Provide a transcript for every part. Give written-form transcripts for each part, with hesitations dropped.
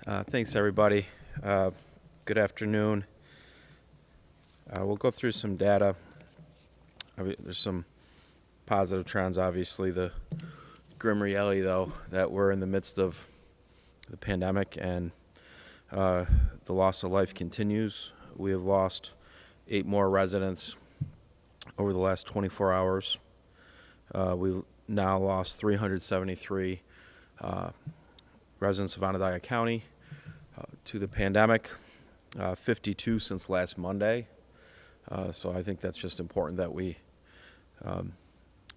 Thanks, everybody. Good afternoon. We'll go through some data. There's some positive trends, obviously. The grim reality, though, that we're in the midst of the pandemic and the loss of life continues. We have lost 8 more residents over the last 24 hours. We've now lost 373 residents of Onondaga County to the pandemic, 52 since last Monday. So I think that's just important that we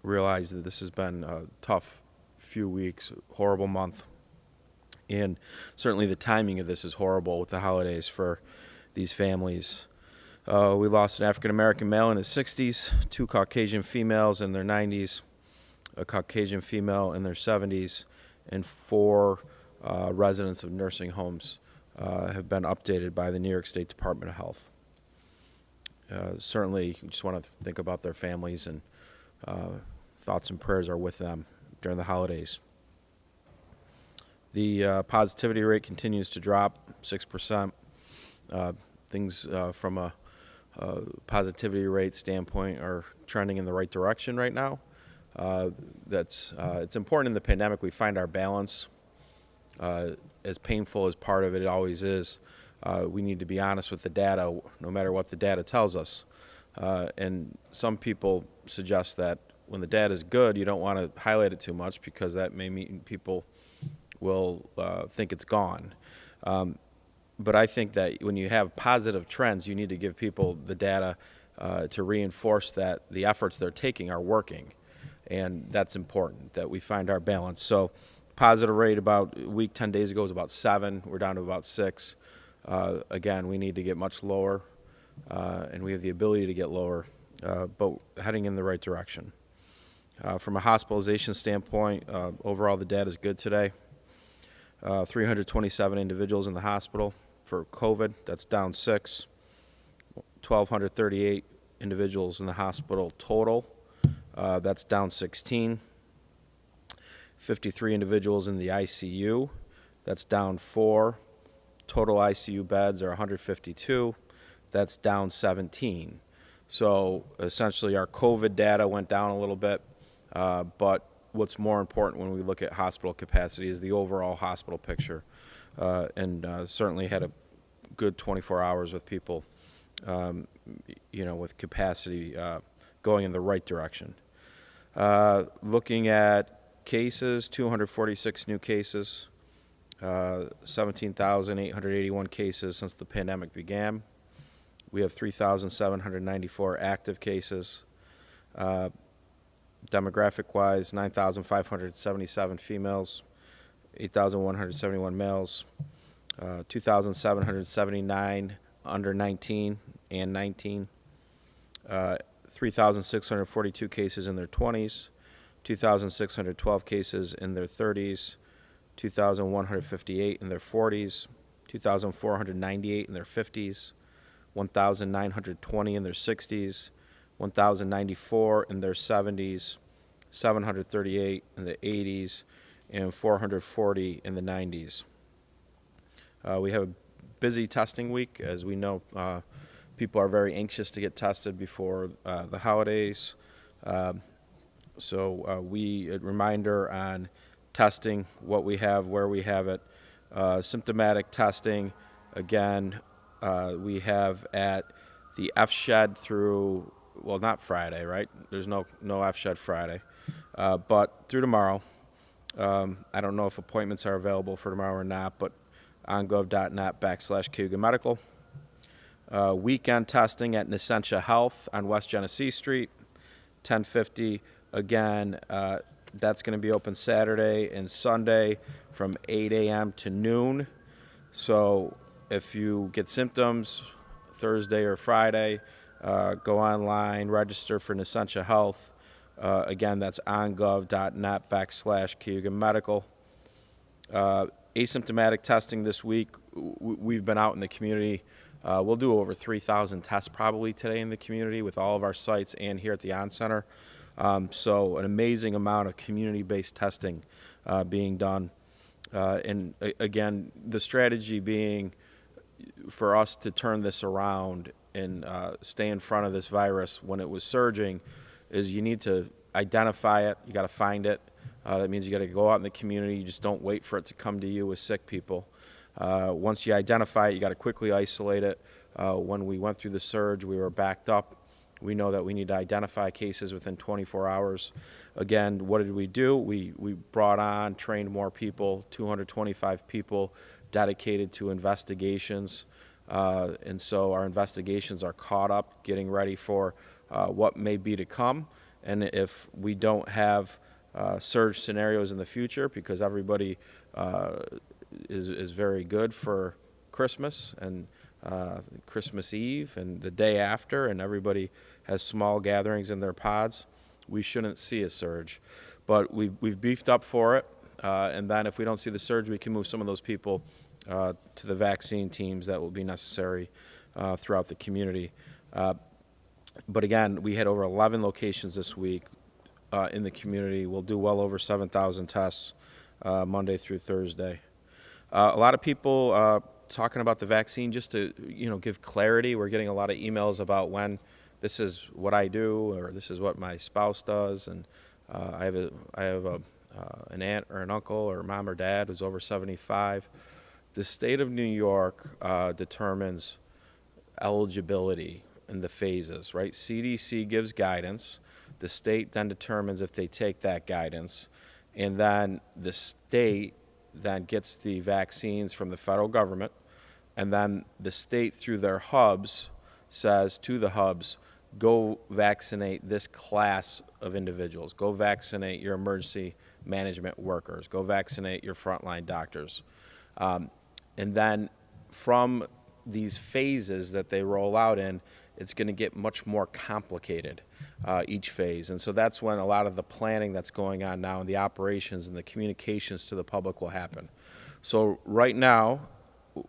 realize that this has been a tough few weeks, horrible month. And certainly the timing of this is horrible with the holidays for these families. We lost an African-American male in his 60s, 2 Caucasian females in their 90s, a Caucasian female in their 70s, and 4 residents of nursing homes have been updated by the New York State Department of Health. Certainly, we just want to think about their families, and thoughts and prayers are with them during the holidays. The positivity rate continues to drop, 6%. Things from a positivity rate standpoint are trending in the right direction right now. It's important in the pandemic we find our balance. As painful as part of it always is, we need to be honest with the data, no matter what the data tells us. And some people suggest that when the data is good, you don't want to highlight it too much because that may mean people will think it's gone. But I think that when you have positive trends, you need to give people the data to reinforce that the efforts they're taking are working. And that's important, that we find our balance. So positive rate about a week, 10 days ago was about 7. We're down to about 6. Again, we need to get much lower, and we have the ability to get lower, but heading in the right direction. From a hospitalization standpoint, overall the data is good today. 327 individuals in the hospital for COVID. That's down 6. 1,238 individuals in the hospital total. That's down 16. 53 individuals in the ICU. That's down 4. Total ICU beds are 152. That's down 17. So essentially our COVID data went down a little bit, but what's more important when we look at hospital capacity is the overall hospital picture, and certainly had a good 24 hours with people, with capacity going in the right direction. Looking at cases, 246 new cases, 17,881 cases since the pandemic began. We have 3,794 active cases. Demographic-wise, 9,577 females, 8,171 males, 2,779 under 19 and 19, 3,642 cases in their 20s, 2,612 cases in their 30s, 2,158 in their 40s, 2,498 in their 50s, 1,920 in their 60s, 1,094 in their 70s, 738 in the 80s, and 440 in the 90s. We have a busy testing week. As we know, people are very anxious to get tested before the holidays. So a reminder on testing, what we have, where we have it. Symptomatic testing, again, we have at the F-Shed through, well, not Friday, right? There's no F-Shed Friday, but through tomorrow. I don't know if appointments are available for tomorrow or not, but ongov.net/Cayuga Medical. Weekend testing at Nescentia Health on West Genesee Street, 1050. Again, that's going to be open Saturday and Sunday from 8 a.m. to noon. So if you get symptoms Thursday or Friday, go online, register for Nescentia Health. Again, that's ongov.net/Cayuga Medical. Asymptomatic testing this week. We've been out in the community. We'll do over 3,000 tests probably today in the community with all of our sites and here at the On Center. So an amazing amount of community-based testing being done. Again, the strategy being for us to turn this around and stay in front of this virus when it was surging is you need to identify it, you got to find it. That means you got to go out in the community. You just don't wait for it to come to you with sick people. Once you identify it, you got to quickly isolate it. When we went through the surge, we were backed up. We know that we need to identify cases within 24 hours. Again, what did we do? We brought on, trained more people, 225 people dedicated to investigations. And so our investigations are caught up, getting ready for what may be to come. And if we don't have surge scenarios in the future, because everybody is very good for Christmas and Christmas Eve and the day after, and everybody has small gatherings in their pods, we shouldn't see a surge. But we've beefed up for it, and then if we don't see the surge, we can move some of those people to the vaccine teams that will be necessary throughout the community. But again, we had over 11 locations this week in the community. We'll do well over 7,000 tests Monday through Thursday. A lot of people talking about the vaccine, just to give clarity. We're getting a lot of emails about when this is what I do or this is what my spouse does, and I have an aunt or an uncle or mom or dad who's over 75. The state of New York determines eligibility in the phases, right? CDC gives guidance. The state then determines if they take that guidance, and then the state then gets the vaccines from the federal government, and then the state through their hubs says to the hubs, go vaccinate this class of individuals. Go vaccinate your emergency management workers. Go vaccinate your frontline doctors. And then from these phases that they roll out in, it's going to get much more complicated, each phase. And so that's when a lot of the planning that's going on now and the operations and the communications to the public will happen. So right now,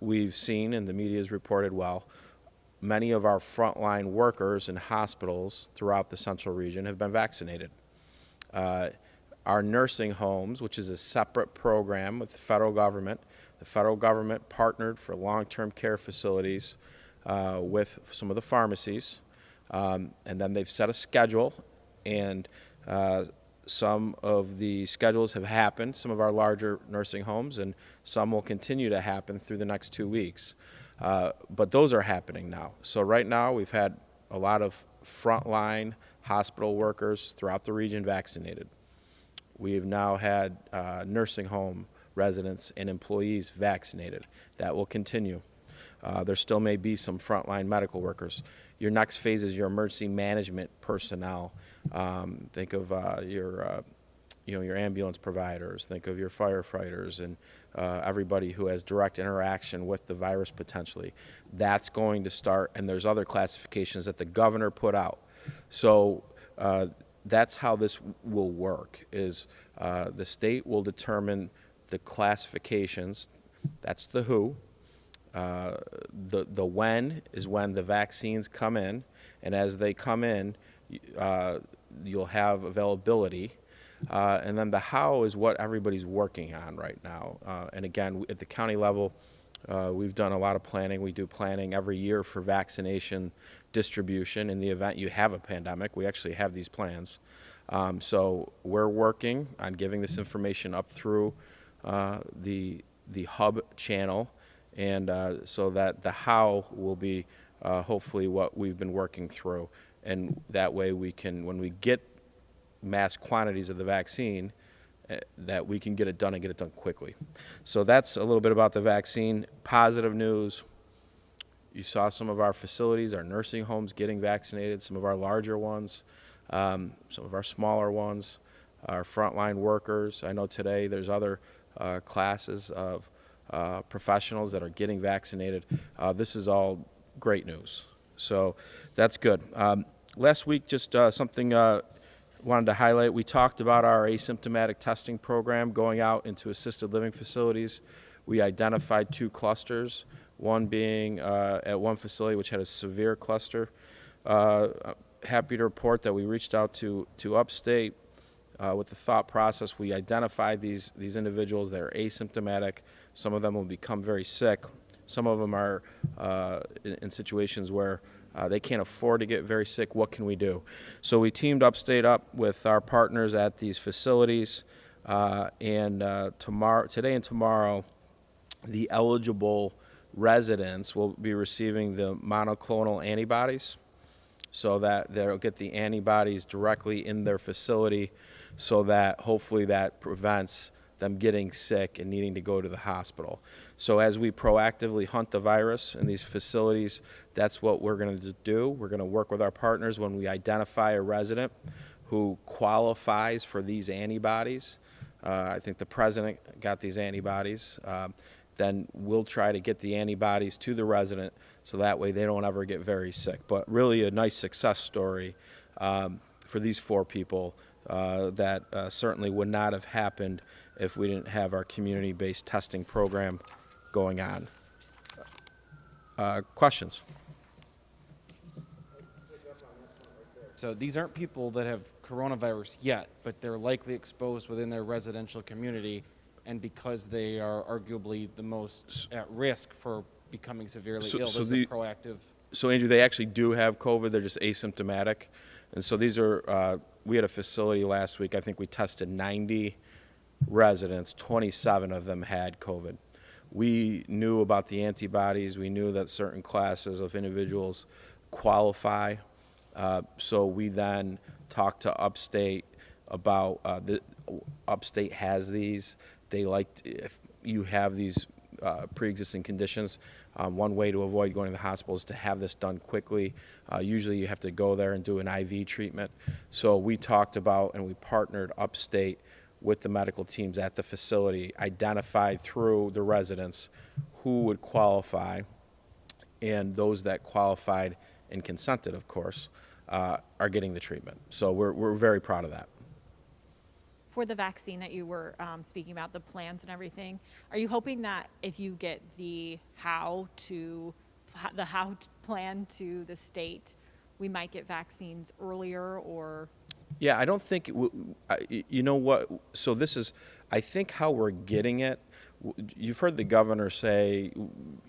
we've seen, and the media has reported well, many of our frontline workers in hospitals throughout the central region have been vaccinated. Our nursing homes, which is a separate program with the federal government partnered for long-term care facilities with some of the pharmacies, and then they've set a schedule, and some of the schedules have happened, some of our larger nursing homes, and some will continue to happen through the next 2 weeks. But those are happening now. So right now we've had a lot of frontline hospital workers throughout the region vaccinated. We've now had nursing home residents and employees vaccinated. That will continue. There still may be some frontline medical workers. Your next phase is your emergency management personnel. Think of your ambulance providers. Think of your firefighters and everybody who has direct interaction with the virus potentially. That's going to start, and there's other classifications that the governor put out. So that's how this will work, is the state will determine the classifications. That's the who. The when is when the vaccines come in, and as they come in, you'll have availability. And then the how is what everybody's working on right now. And again, at the county level, we've done a lot of planning. We do planning every year for vaccination distribution. In the event you have a pandemic, we actually have these plans. So we're working on giving this information up through the hub channel, and so that the how will be hopefully what we've been working through. And that way we can, when we get mass quantities of the vaccine, that we can get it done and get it done quickly. So that's a little bit about the vaccine. Positive news, you saw some of our facilities, our nursing homes getting vaccinated, some of our larger ones, some of our smaller ones, our frontline workers. I know today there's other classes of professionals that are getting vaccinated. This is all great news. So that's good. Last week, just something wanted to highlight. We talked about our asymptomatic testing program going out into assisted living facilities. We identified 2 clusters, one being at one facility which had a severe cluster. Happy to report that we reached out to Upstate, with the thought process. We identified these individuals that are asymptomatic. Some of them will become very sick. Some of them are in situations where they can't afford to get very sick. What can we do? So we teamed Upstate up with our partners at these facilities, and today and tomorrow, the eligible residents will be receiving the monoclonal antibodies, so that they'll get the antibodies directly in their facility, so that hopefully that prevents them getting sick and needing to go to the hospital. So as we proactively hunt the virus in these facilities, that's what we're going to do. We're going to work with our partners when we identify a resident who qualifies for these antibodies. I think the president got these antibodies. Then we'll try to get the antibodies to the resident so that way they don't ever get very sick. But really a nice success story for these 4 people that certainly would not have happened if we didn't have our community-based testing program going on. Questions? So these aren't people that have coronavirus yet, but they're likely exposed within their residential community, and because they are arguably the most at risk for becoming severely ill, this is a proactive. So Andrew, they actually do have COVID, they're just asymptomatic. And so these are, we had a facility last week, I think we tested 90 residents, 27 of them had COVID. We knew about the antibodies, we knew that certain classes of individuals qualify. So we then talked to Upstate about, Upstate has these. They if you have these pre-existing conditions, one way to avoid going to the hospital is to have this done quickly. Usually you have to go there and do an IV treatment. So we talked about and we partnered Upstate with the medical teams at the facility, identified through the residents who would qualify, and those that qualified and consented, of course, are getting the treatment. So we're very proud of that. For the vaccine that you were speaking about, the plans and everything, are you hoping that if you get the how plan to the state, we might get vaccines earlier? Or yeah, I don't think you know what, so this is, I think how we're getting it, you've heard the governor say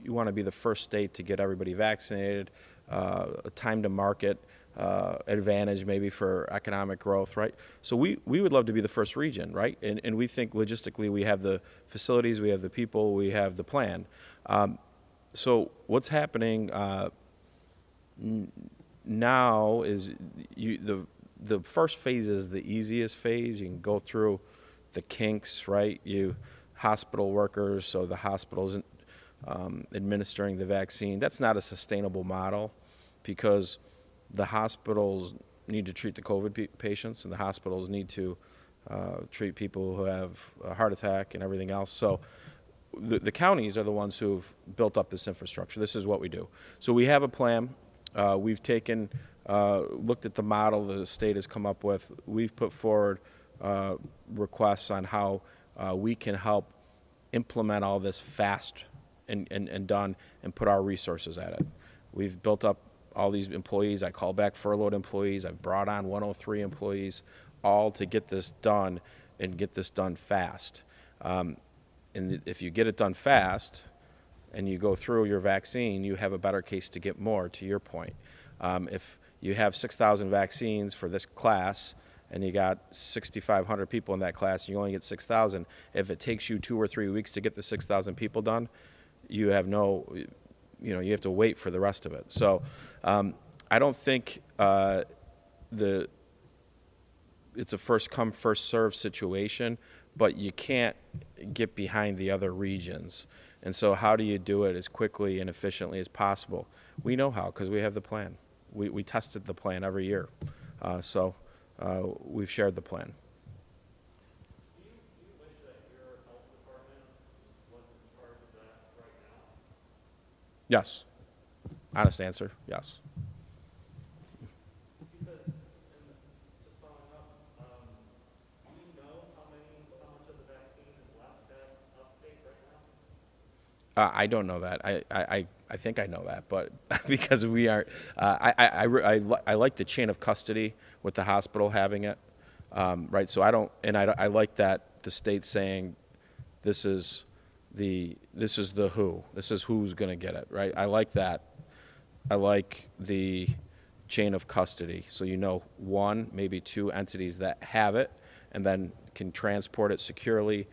you want to be the first state to get everybody vaccinated, a time to market advantage maybe for economic growth, right? So we would love to be the first region, right? And we think logistically we have the facilities, we have the people, we have the plan. So what's happening now is the first phase is the easiest phase. You can go through the kinks, right? Hospital workers, so the hospitals administering the vaccine. That's not a sustainable model because the hospitals need to treat the COVID patients and the hospitals need to treat people who have a heart attack and everything else. So the counties are the ones who've built up this infrastructure. This is what we do. So we have a plan. We've taken, looked at the model the state has come up with. We've put forward requests on how we can help implement all this fast and done and put our resources at it. We've built up all these employees. I call back furloughed employees. I've brought on 103 employees, all to get this done and get this done fast. And if you get it done fast and you go through your vaccine, you have a better case to get more, to your point. If you have 6,000 vaccines for this class and you got 6,500 people in that class, and you only get 6,000, if it takes you 2 or 3 weeks to get the 6,000 people done, you have you have to wait for the rest of it. So I don't think it's a first come, first served situation, but you can't get behind the other regions. And so how do you do it as quickly and efficiently as possible? We know how because we have the plan. We tested the plan every year. So we've shared the plan. Do you wish that your health department was in charge of that right now? Yes. Honest answer, yes. Because, just following up, do you know how much of the vaccine is left at Upstate right now? I don't know that. I think I know that, but because we are, I like the chain of custody with the hospital having it. right? So I like that the state's saying this is the who, this is who's going to get it, right? I like that. I like the chain of custody, so you know one, maybe two entities that have it, and then can transport it securely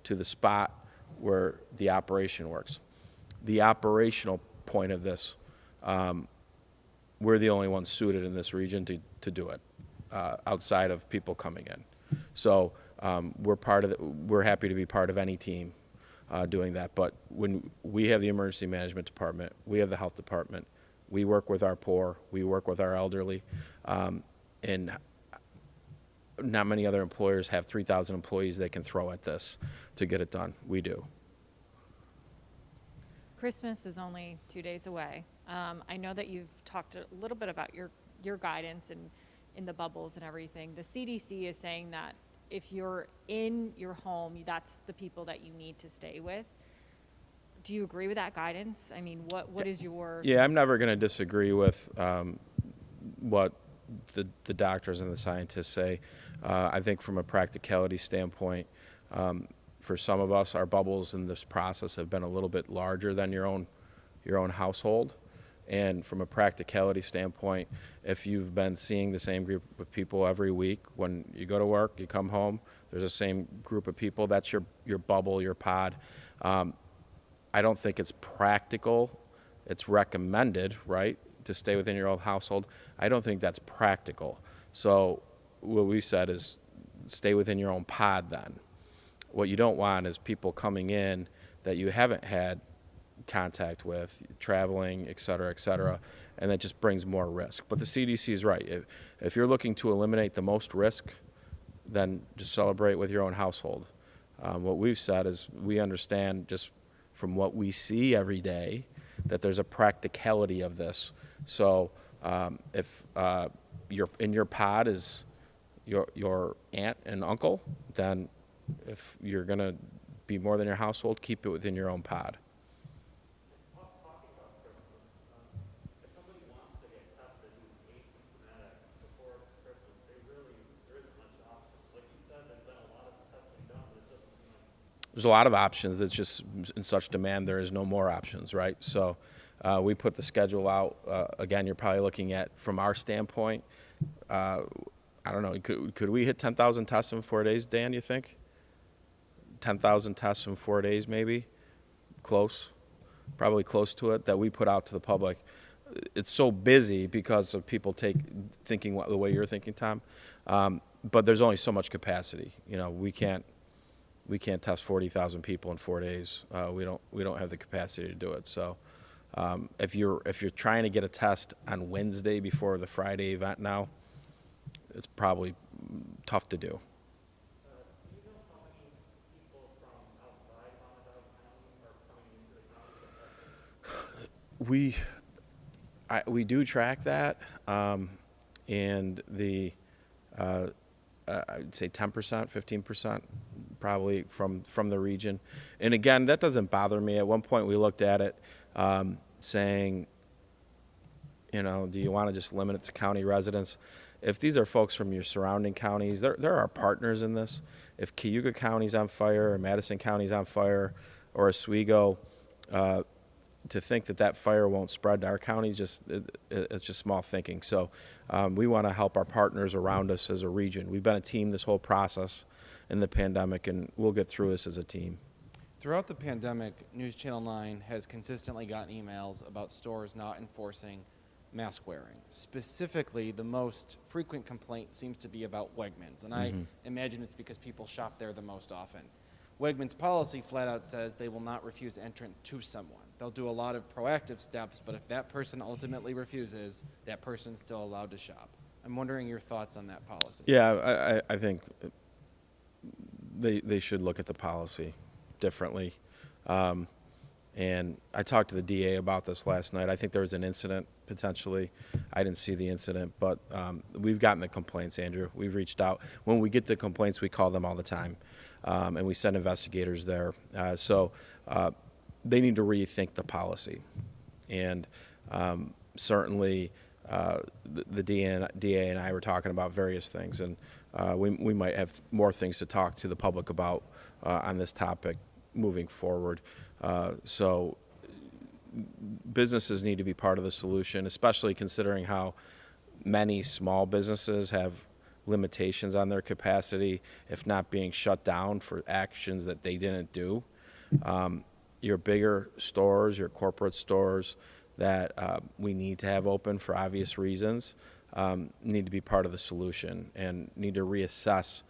to the spot where the operation works. The operational point of this, we're the only ones suited in this region to do it, outside of people coming in. So we're happy to be part of any team doing that. But when we have the emergency management department, we have the health department, we work with our poor, we work with our elderly, and not many other employers have 3,000 employees they can throw at this to get it done. We do. Christmas is only 2 days away. I know that you've talked a little bit about your guidance and in the bubbles and everything. The CDC is saying that if you're in your home, that's the people that you need to stay with. Do you agree with that guidance? I mean, what is your... Yeah, I'm never going to disagree with what the doctors and the scientists say. I think from a practicality standpoint, for some of us, our bubbles in this process have been a little bit larger than your own household. And from a practicality standpoint, if you've been seeing the same group of people every week, when you go to work, you come home, there's the same group of people, that's your bubble, your pod. I don't think it's practical. It's recommended, right, to stay within your own household. I don't think that's practical. So what we said is stay within your own pod then. What you don't want is people coming in that you haven't had contact with, traveling, et cetera, and that just brings more risk. But the CDC is right. If you're looking to eliminate the most risk, then just celebrate with your own household. What we've said is we understand just from what we see every day that there's a practicality of this. So if your pod is your aunt and uncle, then if you're going to be more than your household, keep it within your own pod. Talking about Christmas, if somebody wants to get tested who's asymptomatic before Christmas, there isn't much options. Like you said, there's been a lot of testing done, but it doesn't seem like... There's a lot of options. It's just in such demand, there is no more options, right? So we put the schedule out. Again, you're probably looking at, from our standpoint, I don't know, could we hit 10,000 tests in 4 days, Dan, you think? 10,000 tests in 4 days, maybe? Close. Probably close to it, that we put out to the public. It's so busy because of people thinking the way you're thinking, Tom. But there's only so much capacity. You know, we can't test 40,000 people in 4 days. We don't have the capacity to do it. So if you're trying to get a test on Wednesday before the Friday event now, it's probably tough to do. Do you know how many people from outside Onondaga County are coming into the county to test? We do track that, and I'd say 10%, 15%, probably from the region. And again, that doesn't bother me. At one point, we looked at it, saying, you know, do you want to just limit it to county residents? If these are folks from your surrounding counties, they're our partners in this. If Cayuga County's on fire, or Madison County's on fire, or Oswego, to think that fire won't spread to our counties, it's just small thinking. So we want to help our partners around us as a region. We've been a team this whole process in the pandemic, and we'll get through this as a team. Throughout the pandemic, News Channel 9 has consistently gotten emails about stores not enforcing mask wearing. Specifically, the most frequent complaint seems to be about Wegmans, and I imagine it's because people shop there the most often. Wegmans' policy flat out says they will not refuse entrance to someone. They'll do a lot of proactive steps, but if that person ultimately refuses, that person's still allowed to shop. I'm wondering your thoughts on that policy. Yeah, I think they should look at the policy differently. And I talked to the DA about this last night. I think there was an incident, potentially. I didn't see the incident, but we've gotten the complaints, Andrew. We've reached out. When we get the complaints, we call them all the time, and we send investigators there. So they need to rethink the policy. And certainly the DA and I were talking about various things, and we might have more things to talk to the public about on this topic moving forward. So businesses need to be part of the solution, especially considering how many small businesses have limitations on their capacity, if not being shut down for actions that they didn't do. Your bigger stores, your corporate stores that we need to have open for obvious reasons need to be part of the solution and need to reassess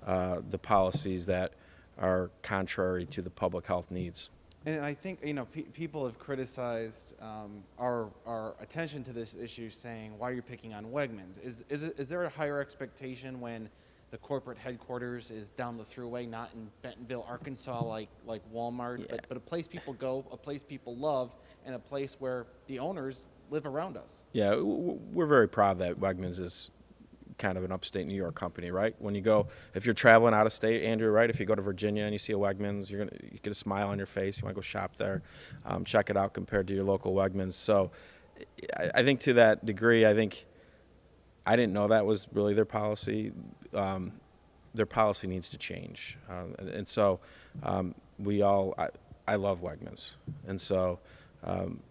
the policies that are contrary to the public health needs. And I think, people have criticized our attention to this issue, saying, why are you picking on Wegmans? Is there a higher expectation when the corporate headquarters is down the thruway, not in Bentonville, Arkansas, like Walmart, Yeah. but a place people go, a place people love, and a place where the owners live around us? Yeah, we're very proud that Wegmans is kind of an upstate New York company, right? When you go, if you're traveling out of state, Andrew, right? If you go to Virginia and you see a Wegmans, you get a smile on your face. You want to go shop there, check it out compared to your local Wegmans. So, I think to that degree, I didn't know that was really their policy. Their policy needs to change, and so I love Wegmans, and so.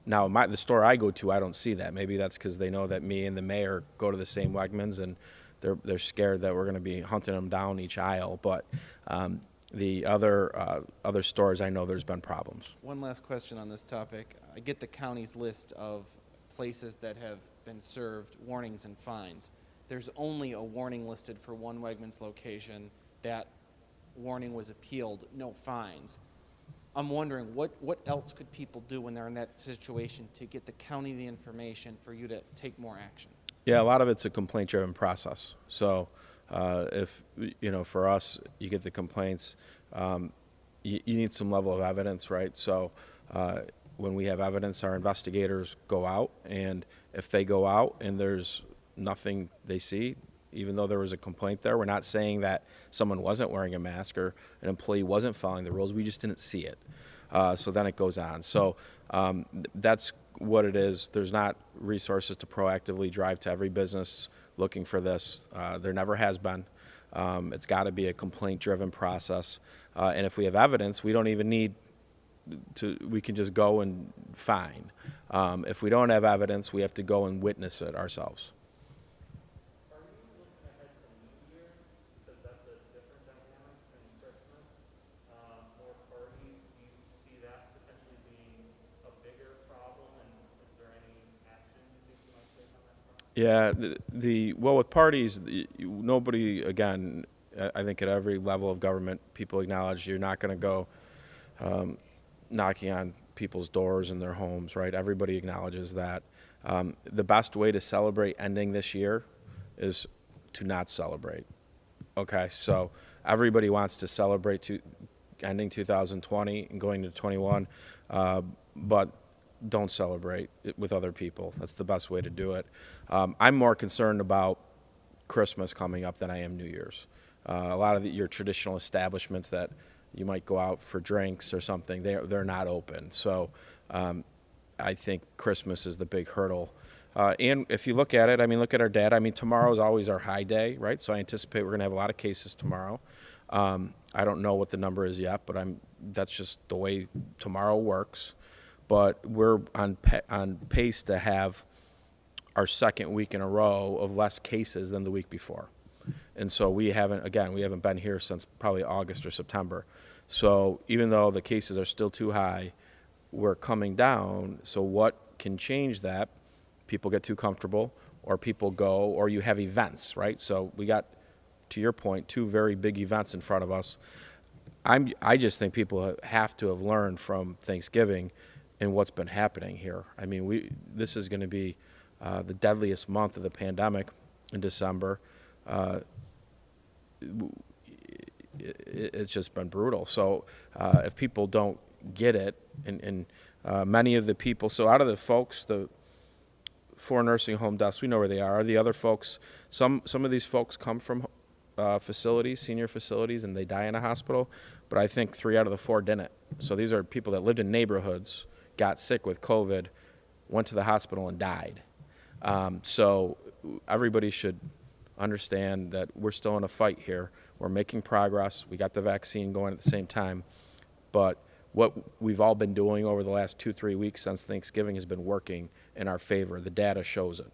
Now, the store I go to, I don't see that. Maybe that's because they know that me and the mayor go to the same Wegmans, and they're scared that we're going to be hunting them down each aisle. But the other stores, I know there's been problems. One last question on this topic. I get the county's list of places that have been served warnings and fines. There's only a warning listed for one Wegmans location. That warning was appealed, no fines. I'm wondering, what else could people do when they're in that situation to get the county the information for you to take more action? Yeah, a lot of it's a complaint-driven process. So if, for us, you get the complaints, you need some level of evidence, right? So when we have evidence, our investigators go out, and if they go out and there's nothing they see, even though there was a complaint there, we're not saying that someone wasn't wearing a mask or an employee wasn't following the rules. We just didn't see it. So then it goes on. So that's what it is. There's not resources to proactively drive to every business looking for this. There never has been. It's got to be a complaint-driven process. And if we have evidence, we don't even need we can just go and fine. If we don't have evidence, we have to go and witness it ourselves. Yeah, well, with parties, nobody, again, I think at every level of government, people acknowledge you're not going to go knocking on people's doors in their homes, right? Everybody acknowledges that. The best way to celebrate ending this year is to not celebrate. Okay, so everybody wants to celebrate ending 2020 and going to 21, but don't celebrate it with other people. That's the best way to do it. I'm more concerned about Christmas coming up than I am New Year's. A lot of your traditional establishments that you might go out for drinks or something, they're not open. So I think Christmas is the big hurdle. And if you look at it, look at our data. Tomorrow is always our high day, right? So I anticipate we're going to have a lot of cases tomorrow. I don't know what the number is yet, but that's just the way tomorrow works. But we're on pace to have our second week in a row of less cases than the week before. And so we haven't been here since probably August or September. So even though the cases are still too high, we're coming down. So what can change that? People get too comfortable, or people go, or you have events, right? So we got, to your point, two very big events in front of us. I just think people have to have learned from Thanksgiving and what's been happening here. This is going to be the deadliest month of the pandemic in December. It's just been brutal. So if people don't get it, and many of the people, so out of the folks, the 4 nursing home deaths, we know where they are. The other folks, some of these folks come from facilities, senior facilities, and they die in a hospital, but I think 3 out of the 4 didn't. So these are people that lived in neighborhoods, got sick with COVID, went to the hospital and died. So everybody should understand that we're still in a fight here. We're making progress. We got the vaccine going at the same time. But what we've all been doing over the last 2-3 weeks since Thanksgiving has been working in our favor. The data shows it.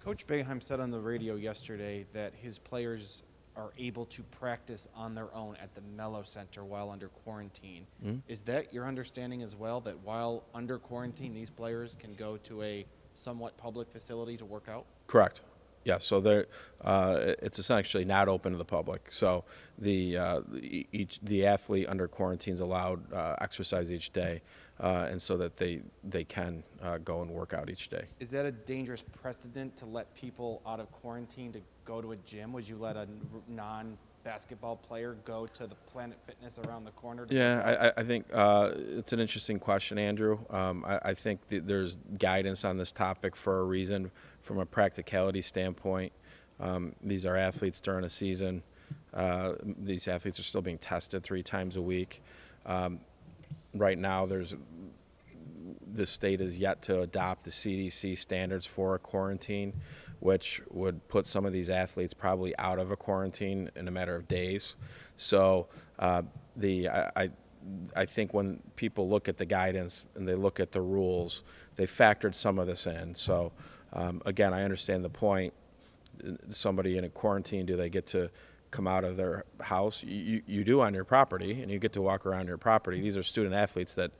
Coach Boeheim said on the radio yesterday that his players are able to practice on their own at the Mello Center while under quarantine. Is that your understanding as well, that while under quarantine, these players can go to a somewhat public facility to work out? Correct. Yeah, so it's essentially not open to the public. So the athlete under quarantine is allowed exercise each day, and so that they can go and work out each day. Is that a dangerous precedent to let people out of quarantine to go to a gym? Would you let a non-basketball player go to the Planet Fitness around the corner? Yeah, I think it's an interesting question, Andrew. I think there's guidance on this topic for a reason. From a practicality standpoint, these are athletes during a season. These athletes are still being tested 3 times a week. Right now, the state has yet to adopt the CDC standards for a quarantine, which would put some of these athletes probably out of a quarantine in a matter of days. So I think when people look at the guidance and they look at the rules, they factored some of this in. So again, I understand the point. Somebody in a quarantine, do they get to come out of their house? You do on your property, and you get to walk around your property. These are student athletes that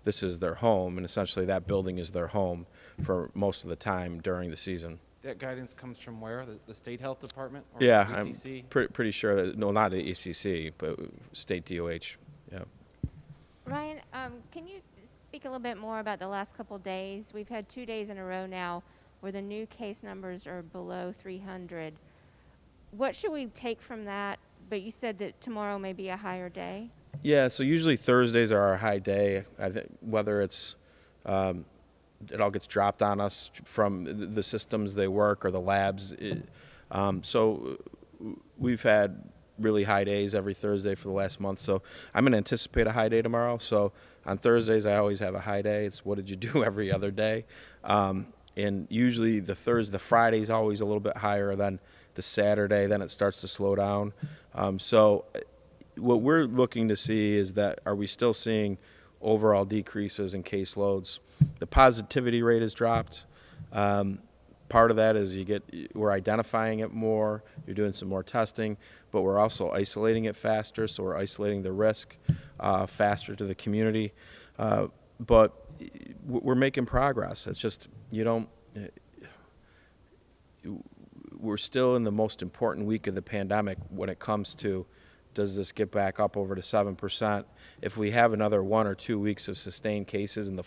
this is their home, and essentially that building is their home for most of the time during the season. That guidance comes from where? The State Health Department? Or Yeah, ACC? I'm pretty sure that, no, not the ACC, but state DOH, yeah. Ryan, can you speak a little bit more about the last couple of days? We've had 2 days in a row now where the new case numbers are below 300. What should we take from that? But you said that tomorrow may be a higher day. Yeah, so usually Thursdays are our high day. I think whether it's it all gets dropped on us from the systems they work or the labs. So we've had really high days every Thursday for the last month. So I'm going to anticipate a high day tomorrow. So on Thursdays, I always have a high day. It's what did you do every other day? And usually the Friday is always a little bit higher than the Saturday. Then it starts to slow down. So what we're looking to see is that are we still seeing overall decreases in caseloads? The positivity rate has dropped. Part of that is we're identifying it more. You're doing some more testing, but we're also isolating it faster. So we're isolating the risk faster to the community. But we're making progress. It's just we're still in the most important week of the pandemic when it comes to does this get back up over to 7%? If we have another 1 or 2 weeks of sustained cases in the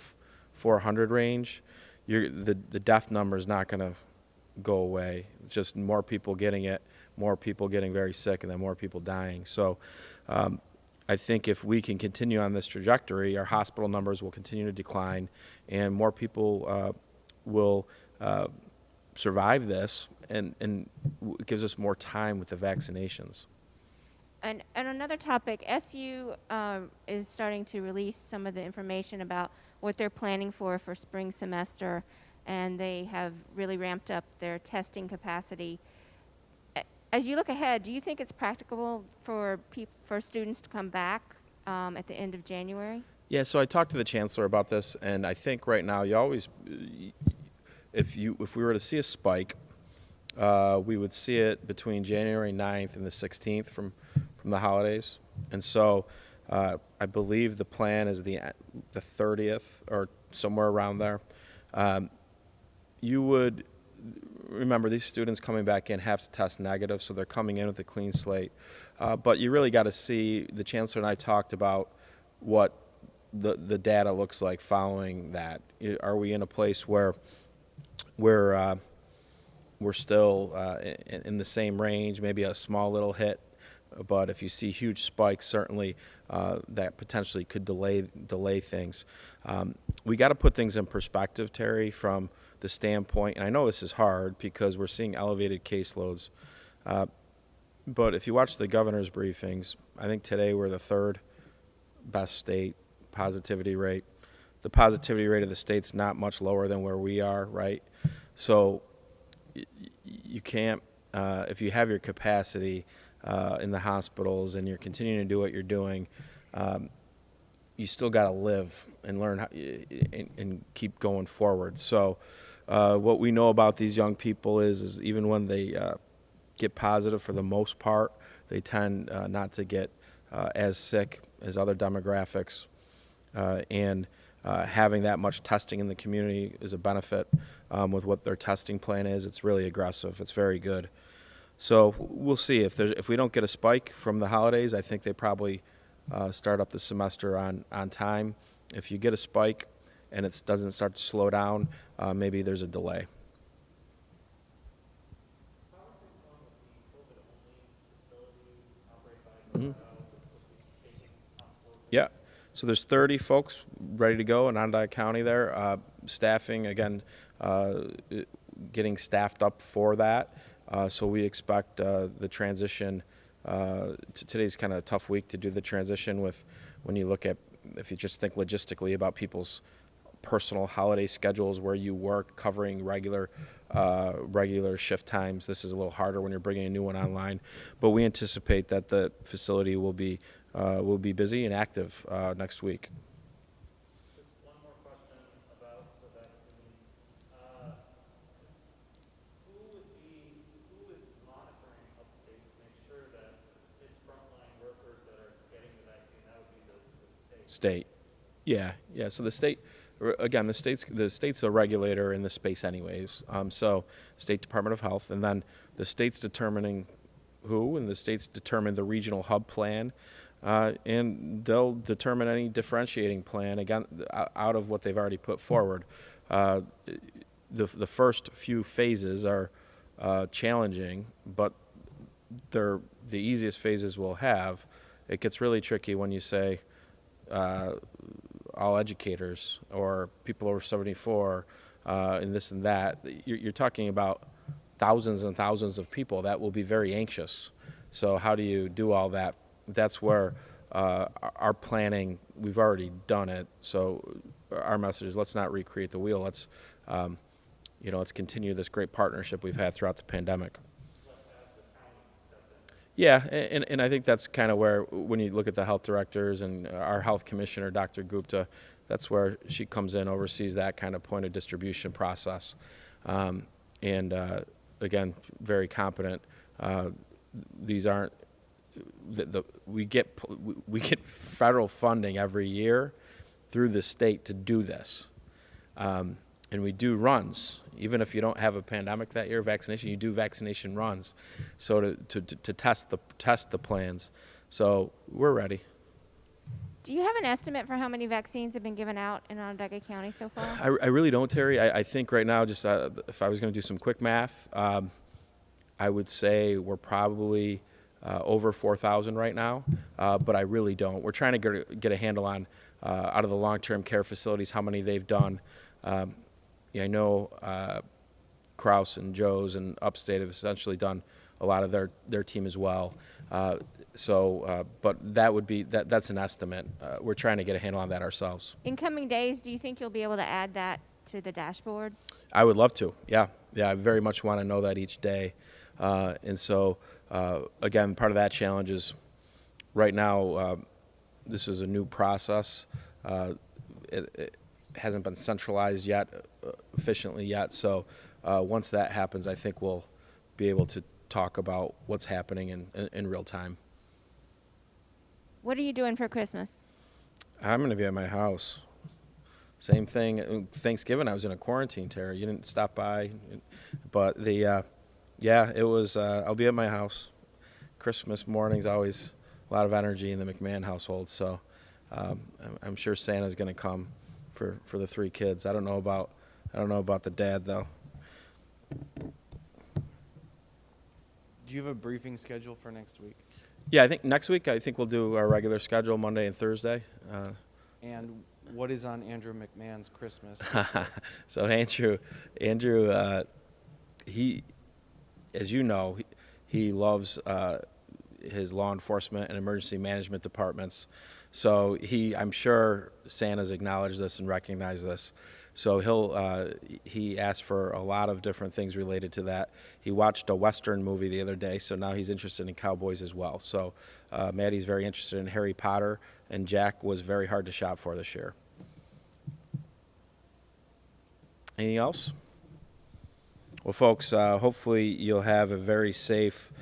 400 range, the death number is not going to go away. It's just more people getting it, more people getting very sick, and then more people dying. So I think if we can continue on this trajectory, our hospital numbers will continue to decline, and more people will survive this, and it gives us more time with the vaccinations. And another topic, SU is starting to release some of the information about what they're planning for spring semester, and they have really ramped up their testing capacity. As you look ahead, do you think it's practicable for students to come back at the end of January? Yeah, so I talked to the chancellor about this, and I think right now if we were to see a spike, we would see it between January 9th and the 16th from the holidays. And so I believe the plan is the 30th or somewhere around there. You would remember these students coming back in have to test negative, so they're coming in with a clean slate. But you really got to see, the chancellor and I talked about what the data looks like following that. Are we in a place where we're still in the same range, maybe a small little hit? But if you see huge spikes, certainly that potentially could delay things. We got to put things in perspective, Terry, from the standpoint, and I know this is hard because we're seeing elevated caseloads. But if you watch the governor's briefings, I think today we're the 3rd best state positivity rate. the positivity rate of the state's not much lower than where we are, right? So you can't, if you have your capacity in the hospitals and you're continuing to do what you're doing, you still got to live and learn how, and keep going forward. So what we know about these young people is even when they get positive, for the most part, they tend not to get as sick as other demographics. And having that much testing in the community is a benefit with what their testing plan is. It's really aggressive. It's very good. So we'll see. If we don't get a spike from the holidays, I think they probably start up the semester on time. If you get a spike and it doesn't start to slow down, maybe there's a delay. Mm-hmm. Yeah. So there's 30 folks ready to go in Onondaga County there. Staffing, again, getting staffed up for that. So we expect the transition. Today's kind of a tough week to do the transition with, when you look at, if you just think logistically about people's personal holiday schedules, where you work, covering regular shift times. This is a little harder when you're bringing a new one online. But we anticipate that the facility will be busy and active next week. Just one more question about the vaccine. Who is monitoring upstate to make sure that it's frontline workers that are getting the vaccine? That would be the state. State. Yeah. So the state, again, the state's a regulator in the space anyways. So State Department of Health, and then the state's determining who, and the state's determine the regional hub plan. And they'll determine any differentiating plan, again, out of what they've already put forward. The first few phases are challenging, but they're the easiest phases we'll have. It gets really tricky when you say all educators or people over 74 and this and that. You're talking about thousands and thousands of people that will be very anxious. So how do you do all that? That's where our planning, we've already done it. So our message is, let's not recreate the wheel. Let's continue this great partnership we've had throughout the pandemic. Yeah, and I think that's kind of where, when you look at the health directors and our health commissioner, Dr. Gupta, that's where she comes in, oversees that kind of point of distribution process. Again, very competent. These aren't, we get federal funding every year through the state to do this, and we do runs. Even if you don't have a pandemic that year, vaccination, you do vaccination runs, so to test the plans. So we're ready. Do you have an estimate for how many vaccines have been given out in Onondaga County so far? I really don't, Terry. I think right now, just if I was going to do some quick math, I would say we're probably over 4,000 right now, but I really don't. We're trying to get a handle on, out of the long-term care facilities, how many they've done. I know Kraus and Joe's and Upstate have essentially done a lot of their team as well. But that would be, that's an estimate. We're trying to get a handle on that ourselves. In coming days, do you think you'll be able to add that to the dashboard? I would love to. Yeah. I very much want to know that each day. And so, again, part of that challenge is right now, this is a new process. It hasn't been centralized yet, efficiently yet. So once that happens, I think we'll be able to talk about what's happening in real time. What are you doing for Christmas? I'm going to be at my house. Same thing. Thanksgiving, I was in a quarantine, Terry. You didn't stop by. But it was, I'll be at my house. Christmas morning's always a lot of energy in the McMahon household. So I'm sure Santa's going to come for the 3 kids. I don't know about the dad, though. Do you have a briefing schedule for next week? Yeah, I think next week, we'll do our regular schedule, Monday and Thursday. And what is on Andrew McMahon's Christmas? So Andrew, he, as you know, he loves his law enforcement and emergency management departments. So I'm sure Santa's acknowledged this and recognized this. So he asked for a lot of different things related to that. He watched a Western movie the other day, so now he's interested in cowboys as well. So Maddie's very interested in Harry Potter, and Jack was very hard to shop for this year. Anything else? Well, folks, hopefully you'll have a very safe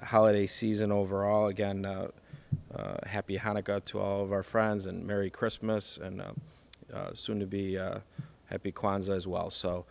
holiday season overall. Again, happy Hanukkah to all of our friends, and Merry Christmas, and soon to be happy Kwanzaa as well. So